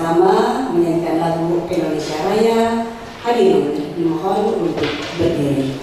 bersama-sama menyanyikan lagu Indonesia Raya. Hadirin dimohon untuk berdiri.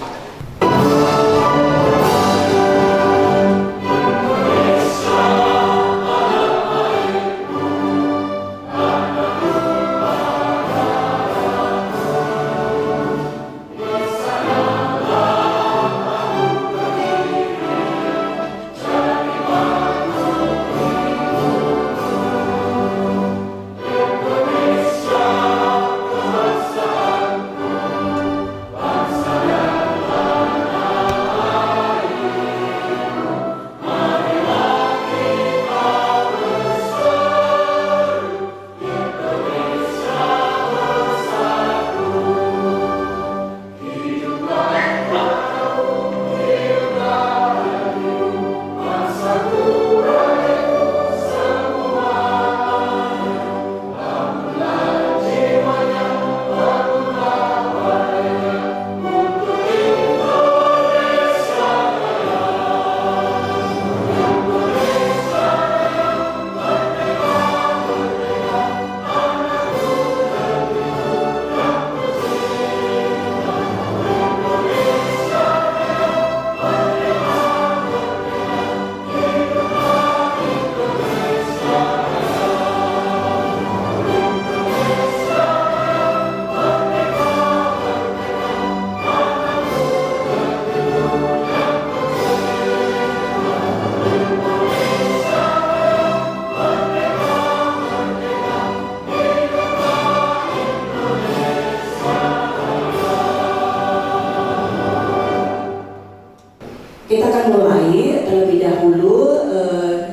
Kita akan mulai terlebih dahulu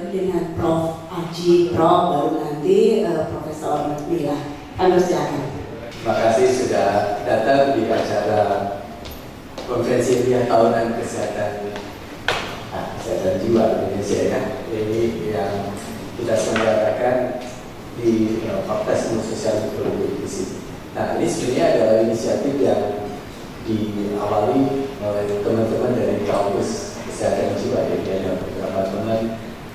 dengan Prof. Aji, baru nanti Profesor Mila. Kami silakan. Terima kasih sudah datang di acara konferensi ilmiah tahunan kesehatan jiwa Indonesia ya. Ini yang kita selenggarakan di Fakultas Ilmu Sosial Psikologi di sini. Nah, ini sebenarnya adalah inisiatif yang diawali oleh teman-teman dari kampus kesehatan jiwa. Jadi ada beberapa teman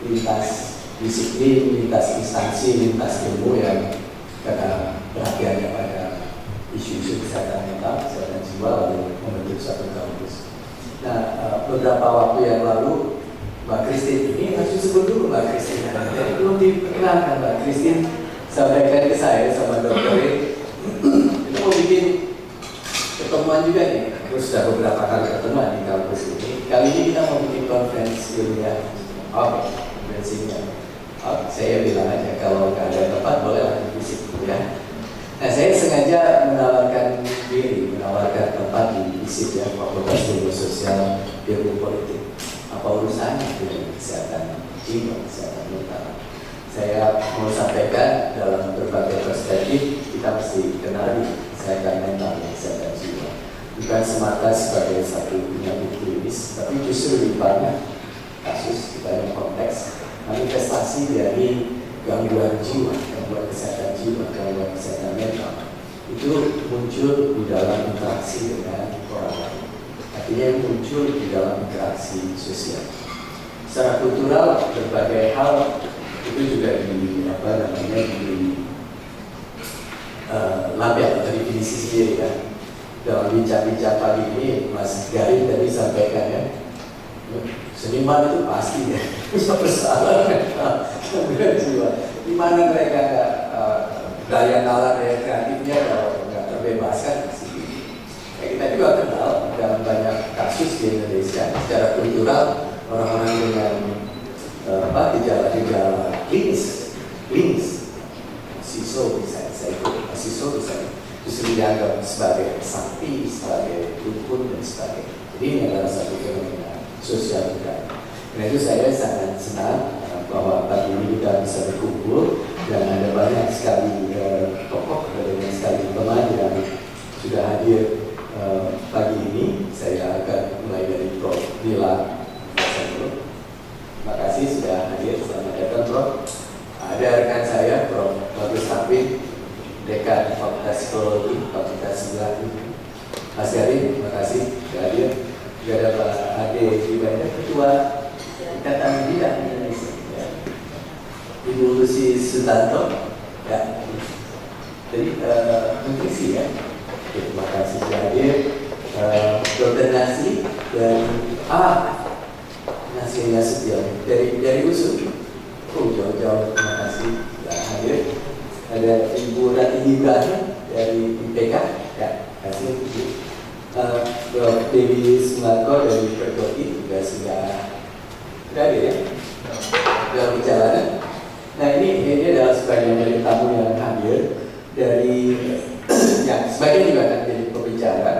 lintas disiplin, lintas instansi, lintas ilmu yang karena perhatiannya pada isu-isu kesehatan mental, kesehatan jiwa, lalu membentuk satu kampus. Nah, beberapa waktu yang lalu Mbak Christine, ini harus disebut dulu Mbak Christine. Jadi belum diperkenalkan Mbak Christine, sampaikan ke saya sama dokter kita mau bikin ketemuan juga nih. Terus sudah beberapa kali ketemuan di kampus ini. Kali ini kita mau bikin konferensi ilmiah. Oke, konferensinya. Saya bilang aja kalau nggak ada tempat boleh lanjut di situ ya. Nah, saya sengaja menawarkan diri, menawarkan tempat di ISIP ya, Fakultas Ilmu Sosial Ilmu Politik. Apa urusannya dengan kesehatan jiwa, kesehatan mental? Saya mau sampaikan dalam berbagai perspektif kita mesti kenali kesehatan mental dan kesehatan jiwa. Bukan semata sebagai satu penyakit klinis, tapi justru lebih banyak kasus, banyak konteks manifestasi dari gangguan jiwa, gangguan kesehatan jiwa, gangguan kesehatan mental itu muncul di dalam interaksi dengan orang lain. Artinya muncul di dalam interaksi sosial. Secara kultural berbagai hal itu juga label atau definisi sendiri kan. Dalam bincang-bincang pagi ini Mas Garin tadi sampaikan ya, seniman itu pasti ya bisa bersalah gangguan jiwa. Di mana mereka daya nalar, daya kreatifnya kalau nggak terbebaskan pasti. Ya, kita juga kenal dalam banyak kasus di Indonesia secara kultural orang-orang dengan gejala-gejala klinis, siso bisa justru dianggap sebagai sakti, sebagai dukun dan sebagainya. Jadi ini adalah satu fenomena sosial budaya. Karena itu saya sangat senang bahwa pagi ini kita bisa berkumpul dan ada banyak sekali tokoh, ada banyak sekali teman yang sudah hadir pagi ini. Saya akan mulai dari Prof. Mila. Terima kasih sudah hadir. Selamat datang Prof. Ada rekan saya Prof. Bagus Hafid, Dekan Fakultas Psikologi, Fakultas Ilmu. Mas Garin, terima kasih sudah hadir. Juga ada Pak Ade Ibadah, Ketua Ikatan Bidan Indonesia. Ya. Ibu Lucy Sutanto, ya. Jadi nutrisi ya. Oke, terima kasih sudah hadir. Dr. Nasi dari Nasi Nasution dari USU. Oh, jauh-jauh, terima kasih sudah hadir. Ada Ibu Rati Ibrahim dari IPK, ya, terima kasih Ibu. Dewi Sumarko dari Perkoti juga sudah hadir ya, dalam perjalanan. Nah ini adalah sebagian dari tamu yang hadir dari yang sebagian juga akan jadi pembicara.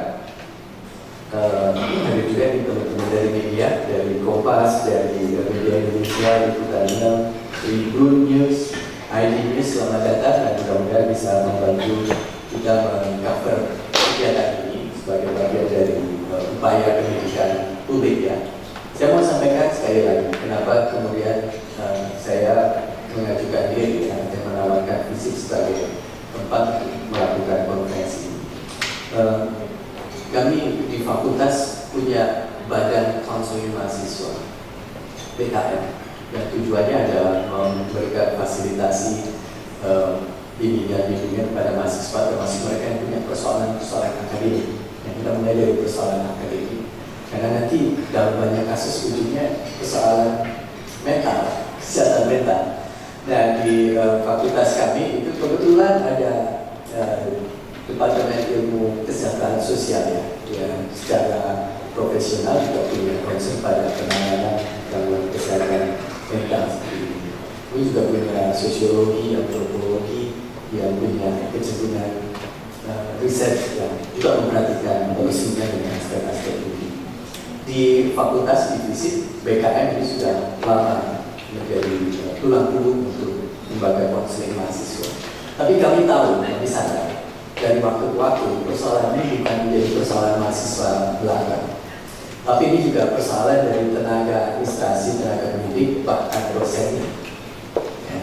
Ada juga di teman-teman dari media, dari Kompas, dari Media Indonesia, Liputan 6, Tribun News, ID News, selamat datang dan mudah-mudahan bisa membantu kita meng-cover kegiatan ini sebagai bagian dari upaya pendidikan publik ya. Saya mau sampaikan sekali lagi kenapa kemudian saya mengajukan diri dan menawarkan fisik sebagai tempat melakukan konferensi. Kami di fakultas punya Badan Konseling Mahasiswa BKM dan tujuannya adalah memberikan fasilitasi bimbingan kepada mahasiswa termasuk mereka yang punya persoalan akademik. Yang kita mulai dari persoalan akademik karena nanti dalam banyak kasus ujungnya persoalan mental, kesehatan mental. Nah di fakultas kami itu kebetulan ada Departemen Ilmu Kesehatan Sosial ya, yang secara profesional juga punya concern pada penanganan gangguan kesehatan mental. Kami juga punya sosiologi, antropologi yang punya kecenderungan riset yang juga memperhatikan kondisinya dengan aspek-aspek ini. Di fakultas divisi BKM ini sudah lama menjadi tulang punggung untuk lembaga konseling mahasiswa. Tapi kami tahu, kami sadar dari waktu ke waktu persoalan ini bukan menjadi persoalan mahasiswa belaka, tapi ini juga persoalan dari tenaga administrasi, tenaga pendidik, bahkan dosennya. Ya.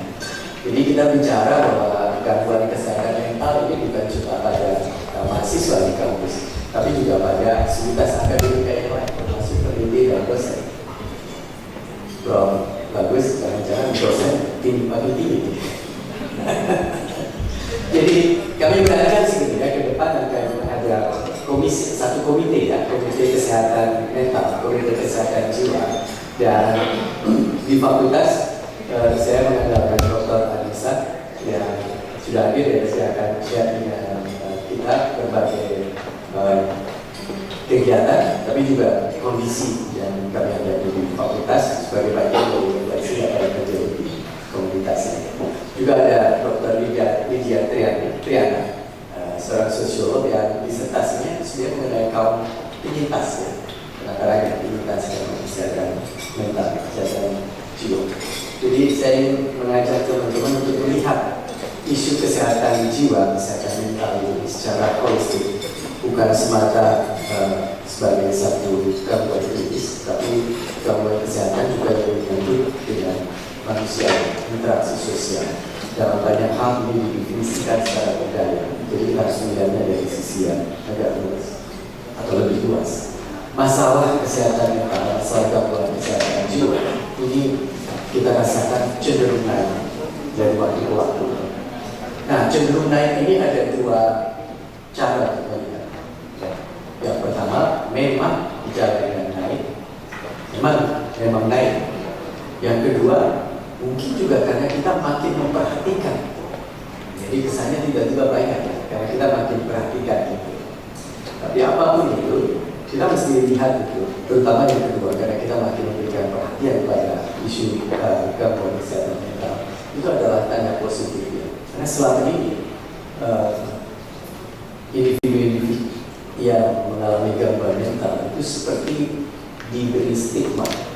Jadi kita bicara bahwa gangguan kesehatan mental ini bukan cuma pada mahasiswa di kampus, tapi juga pada sivitas akademik yang lain, termasuk pendidik dan dosen. Bro, bagus, jangan-jangan dosen tinggi. Jadi kami berharap sebenarnya ke depan akan ada satu komite ya, komite kesehatan mental, komite kesehatan jiwa. Dan di fakultas saya mengandalkan Dr. Anissa yang sudah hadir dan saya akan share dengan kita berbagai kegiatan, tapi juga kondisi yang kami ada di fakultas sebagai bagian dari refleksi apa yang terjadi di komunitas ini. Juga ada Dr. Lydia Triana, seorang sosiolog yang disertasinya sebenarnya mengenai kaum penyintas ya, antaranya penyintas yang kesehatan mental, kesehatan jiwa. Jadi saya ingin mengajak teman-teman untuk melihat isu kesehatan jiwa, kesehatan mental ini secara holistik, bukan semata sebagai satu gangguan klinis, tapi gangguan kesehatan juga dibentuk dengan manusia, interaksi sosial. Dalam banyak hal ini didefinisikan secara budaya, jadi kita harus melihatnya dari sisi yang agak luas atau lebih luas. Masalah kesehatan mental, masalah gangguan kesehatan jiwa ini kita rasakan cenderung naik dari waktu ke waktu. Nah, cenderung naik ini ada dua cara kita lihat. Yang pertama, memang bicara dengan naik, memang naik. Yang kedua, mungkin juga karena kita makin memperhatikan. Jadi kesannya tiba-tiba banyak ya, karena kita makin perhatikan itu. Tapi apapun itu, kita mesti lihat itu, terutama yang kedua, karena kita makin memberikan perhatian pada isu gangguan kesehatan mental. Itu adalah tanda positif ya. Karena selama ini individu-individu yang mengalami gangguan mental itu seperti diberi stigmatis,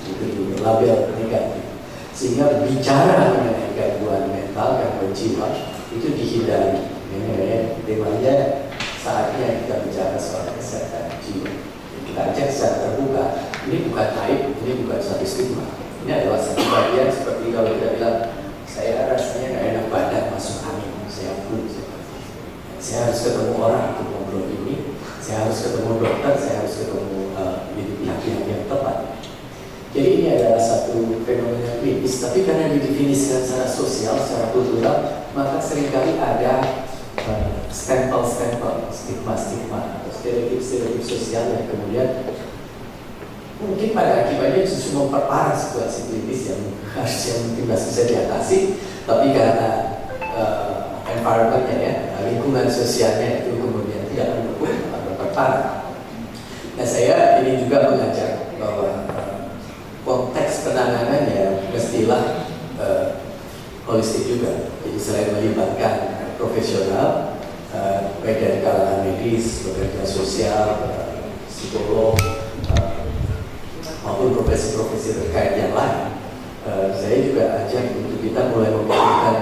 diberi label negatif, sehingga bicara mengenai gangguan mental, gangguan jiwa itu dihindari. Temanya saatnya kita bicara soal kesehatan jiwa. Kita ajak secara terbuka. Ini bukan aib, ini bukan satu stigma. Ini adalah satu bagian seperti kalau kita bilang, saya rasanya nggak enak badan, masuk angin, saya flu. Saya harus ketemu orang untuk ngobrol ini, saya harus ketemu dokter, saya harus ketemu pihak-pihak yang tepat. Jadi ini adalah satu fenomena klinis, tapi karena didefinisikan secara sosial, secara kultural, maka seringkali ada stempel-stempel, stigma-stigma atau stereotip-stereotip sosial yang kemudian mungkin pada akibatnya justru memperparah situasi kritis yang harusnya mungkin masih bisa diatasi, tapi karena environment-nya ya, lingkungan sosialnya itu kemudian tidak mendukung atau memperparah. Nah, saya ini juga mengajak bahwa konteks penanganannya mestilah holistik juga. Jadi selain melibatkan profesional, baik dari kalangan medis, pekerja sosial, psikolog, maupun profesi-profesi terkait yang lain, saya juga ajak untuk kita mulai memikirkan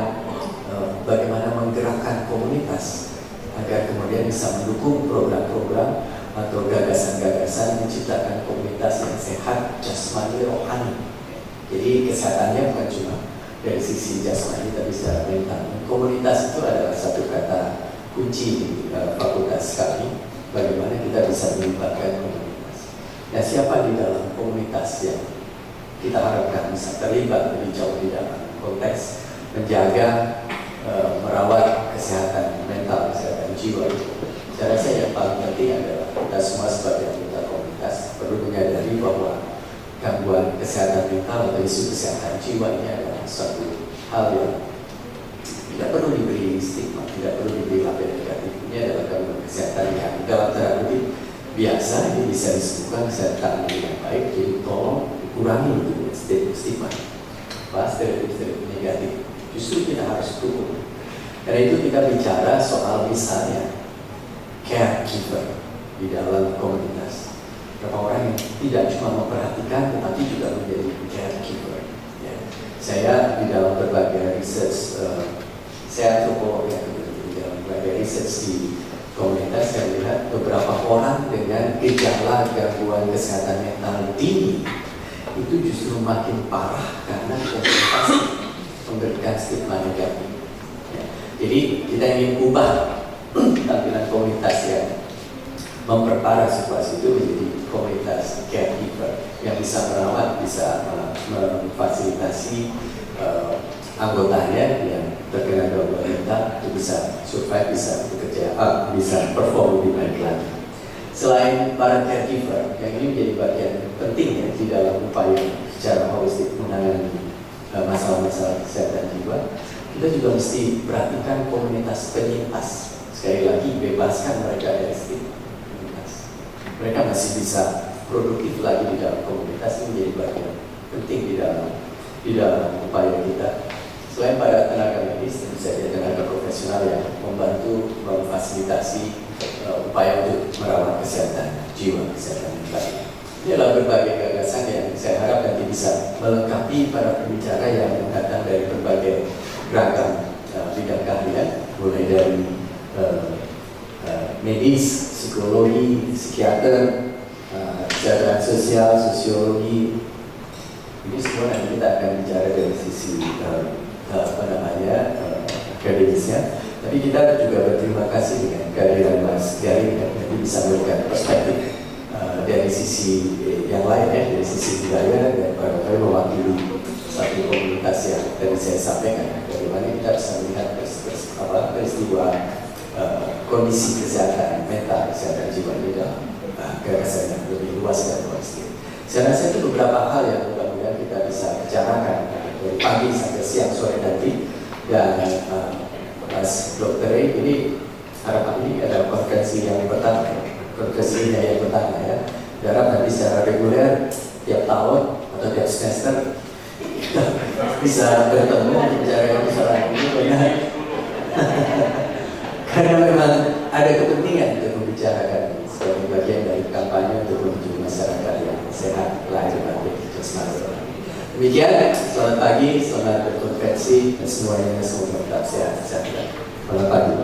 bagaimana menggerakkan komunitas agar kemudian bisa mendukung program-program atau gagasan-gagasan menciptakan komunitas yang sehat jasmani rohani. Jadi kesehatannya bukan cuma dari sisi jasmani tapi secara mental. Komunitas itu adalah satu kata kunci di fakultas kami. Bagaimana kita bisa melibatkan komunitas. Nah, siapa di dalam komunitas yang kita harapkan bisa terlibat lebih jauh di dalam konteks menjaga, merawat kesehatan mental, kesehatan jiwa. Saya rasa yang paling penting adalah kita semua sebagai anggota komunitas perlu menyadari bahwa gangguan kesehatan mental atau isu kesehatan jiwa ini adalah suatu hal yang tidak perlu diberi stigma, tidak perlu diberi label negatif. Ini adalah gangguan kesehatan yang dalam tanda kutip biasa, ini bisa disembuhkan, bisa ditangani dengan baik. Jadi tolong dikurangi itu stigma, stereotip negatif. Justru kita harus dukung. Karena itu kita bicara soal misalnya caregiver di dalam komunitas. Berapa orang yang tidak cuma memperhatikan tetapi juga menjadi caregiver. Ya. Saya di dalam berbagai research, saya antropolog ya, di dalam berbagai research di komunitas, saya melihat beberapa orang dengan gejala gangguan kesehatan mental tinggi itu justru makin parah karena komunitas memberikan stigma negatif. Ya. Jadi kita ingin ubah tampilan komunitas yang memperparah situasi itu menjadi komunitas caregiver yang bisa merawat, bisa memfasilitasi anggotanya yang terkena gangguan mental itu bisa survive, bisa bekerja, bisa perform lebih baik lagi. Selain para caregiver, yang ini menjadi bagian penting ya di dalam upaya secara holistik menangani masalah-masalah kesehatan jiwa, kita juga mesti perhatikan komunitas penyintas. Sekali lagi, bebaskan mereka dari stigma. Mereka masih bisa produktif lagi di dalam komunitas, ini menjadi bagian penting di dalam upaya kita. Selain pada tenaga medis, tentu saja tenaga profesional yang membantu memfasilitasi upaya untuk merawat kesehatan jiwa, kesehatan mental. Ini adalah berbagai gagasan yang saya harap nanti bisa melengkapi para pembicara yang datang dari berbagai ragam bidang keahlian, mulai dari medis, psikologi, psikiater, kesehatan sosial, sosiologi. Ini semua nanti kita akan bicara dari sisi akademisnya. Tapi kita juga berterima kasih dengan kehadiran Mas Gary yang nanti bisa memberikan perspektif dari sisi yang lain ya, dari sisi budaya dan barangkali mewakili satu komunitas yang tadi saya sampaikan. Bagaimana kita bisa melihat peristiwa kondisi kesehatan mental, kesehatan jiwa ini dalam gagasan yang lebih luas dan holistik. Saya rasa itu beberapa hal yang mudah-mudahan kita bisa bicarakan dari pagi sampai siang sore nanti. Dan Mas Dr. ini harapan ini adalah konferensi yang pertama, konferensinya yang pertama ya. Harap nanti secara reguler tiap tahun atau tiap semester bisa bertemu bicara persoalan ini karena memang ada kepentingan untuk membicarakan sebagai bagian dari kampanye untuk menuju masyarakat yang sehat, lahir batin, jasmani. Demikian, selamat pagi, selamat berkonferensi, dan semuanya semoga tetap sehat. Selamat pagi.